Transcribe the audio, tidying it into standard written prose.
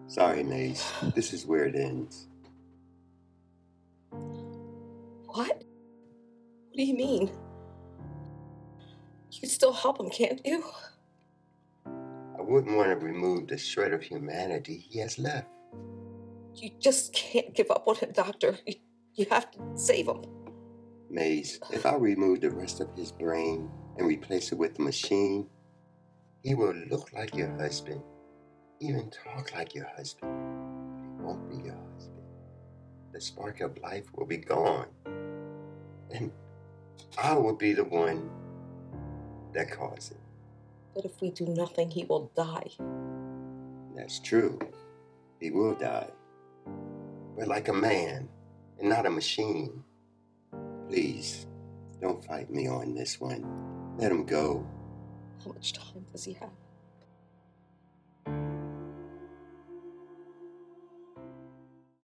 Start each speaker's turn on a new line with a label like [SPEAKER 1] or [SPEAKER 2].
[SPEAKER 1] Sorry, Mace. This is where it ends.
[SPEAKER 2] What? What do you mean? You can still help him, can't you?
[SPEAKER 1] I wouldn't want to remove the shred of humanity he has left.
[SPEAKER 2] You just can't give up on him, Doctor. You have to save him.
[SPEAKER 1] Mace, if I remove the rest of his brain and replace it with a machine, he will look like your husband, even talk like your husband, but he won't be your husband. The spark of life will be gone, and I will be the one that caused it.
[SPEAKER 2] But if we do nothing, he will die.
[SPEAKER 1] That's true. He will die. But like a man and not a machine. Please, don't fight me on this one. Let him go.
[SPEAKER 2] How much time does he have?